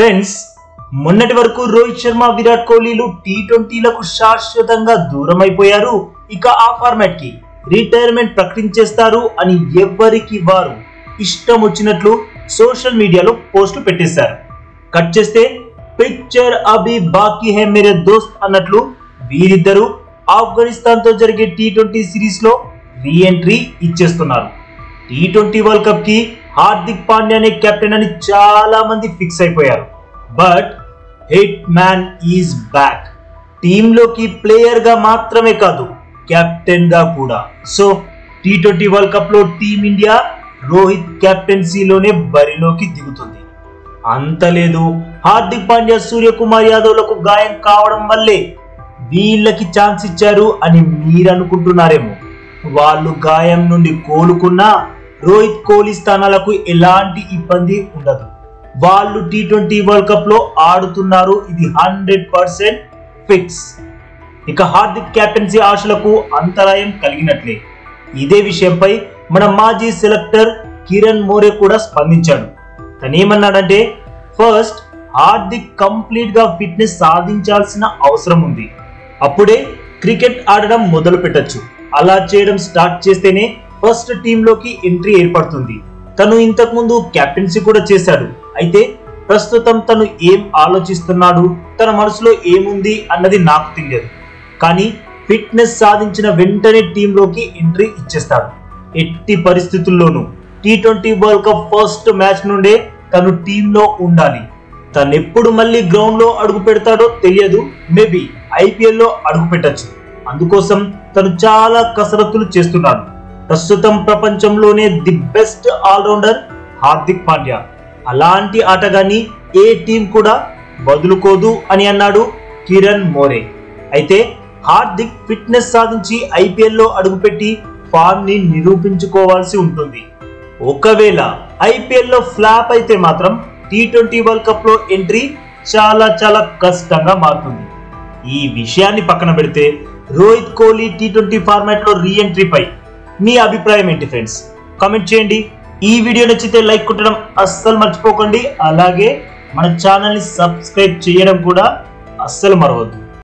Friends, మొన్నటి వరకు రోహిత్ శర్మ, విరాట్ కోహ్లీలు టీ20లకు శాశ్వతంగా దూరం అయిపోయారు. ఇక ఆ ఫార్మాట్ కి రిటైర్మెంట్ ప్రకటించేస్తారు అని ఎవరికి వారు ఇష్టం వచ్చినట్లు సోషల్ మీడియాలో పోస్టులు పెట్టేశారు. కట్ చేస్తే పిక్చర్ అభి బాకీ హై మేరే దోస్త్ అన్నట్లు వీరిద్దరూ ఆఫ్ఘనిస్తాన్ తో జరిగే టీ20 సిరీస్ లో రీ ఎంట్రీ ఇచ్చేస్తున్నారు. టీ20 వరల్డ్ కప్ కి హార్దిక్ పాండ్యా అనే కెప్టెన్ అని చాలా మంది ఫిక్స్ అయిపోయారు. But hit man is back. టీంలోకి ప్లేయర్ గా మాత్రమే కాదు, కెప్టెన్ గా కూడా. సో టీ20 వరల్డ్ కప్ లో టీమిండియా రోహిత్ కెప్టెన్సీలోనే బరిలోకి దిగుతుంది. అంత లేదు, హార్దిక్ పాండ్యా, సూర్యకుమార్ యాదవ్లకు గాయం కావడం వల్లే వీళ్ళకి ఛాన్స్ ఇచ్చారు అని మీరు అనుకుంటున్నారేమో. వాళ్ళు గాయం నుండి కోలుకున్నా రోహిత్, కోహ్లీ స్థానాలకు ఎలాంటి ఇబ్బంది ఉండదు. వాళ్ళు టీ20 వరల్డ్ కప్ లో ఆడుతున్నారు, ఇది 100% ఫిక్స్. ఇక హార్దిక్ కెప్టెన్సీ ఆశలకు అంతరాయం కలిగినట్లే. ఇదే విషయంపై మన మాజీ సెలెక్టర్ కిరణ్ మోరే కూడా స్పందించాడు. తనేమన్నాడంటే, ఫస్ట్ హార్దిక్ కంప్లీట్ గా ఫిట్నెస్ సాధించాల్సిన అవసరం ఉంది. అప్పుడే క్రికెట్ ఆడడం మొదలు పెట్టచ్చు. అలా చేయడం స్టార్ట్ చేస్తేనే ఫస్ట్ టీంలోకి ఎంట్రీ ఏర్పడుతుంది. తను ఇంతకు ముందు కెప్టెన్సీ కూడా చేశాడు. అయితే ప్రస్తుతం తను ఏం ఆలోచిస్తున్నాడు, తన మనసులో ఏముంది అన్నది నాకు తెలియదు. కానీ ఫిట్నెస్ సాధించిన వెంటనే టీంలోకి ఎంట్రీ ఇచ్చేస్తాడు. ఎట్టి పరిస్థితుల్లోనూ T20 world cup first match నుండే తను టీంలో ఉండాలి. తను ఎప్పుడు మళ్ళీ గ్రౌండ్ లో అడుగు పెడతాడో తెలియదు. మేబీ IPL లో అడుగు పెట్టచ్చు. అందుకోసం తను చాలా కసరత్తులు చేస్తున్నాడు. ప్రస్తుతం ప్రపంచంలోనే the best allrounder Hardik Pandya. అలాంటి ఆటగాన్ని ఏ టీం కూడా వదులుకోదు అని అన్నాడు కిరణ్ మోరే. అయితే హార్దిక్ ఫిట్నెస్ సాధించి IPL లో అడుగుపెట్టి ఫామ్ ని నిరూపించుకోవాల్సి ఉంటుంది. ఒకవేళ IPL లో ఫ్లాప్ అయితే మాత్రం టీ20 వరల్డ్ కప్ లో ఎంట్రీ చాలా కష్టంగా మారుతుంది. ఈ విషయాన్ని పక్కన పెడితే రోహిత్, కోహ్లీ టీ20 ఫార్మాట్ లో రీ ఎంట్రీ పై మీ అభిప్రాయం ఏంటి ఫ్రెండ్స్? కామెంట్ చేయండి. ఈ వీడియో నచ్చితే లైక్ కొట్టడం అస్సలు మర్చిపోకండి. అలాగే మన ఛానల్ ని సబ్స్క్రైబ్ చేయడం కూడా అస్సలు మరవద్దు.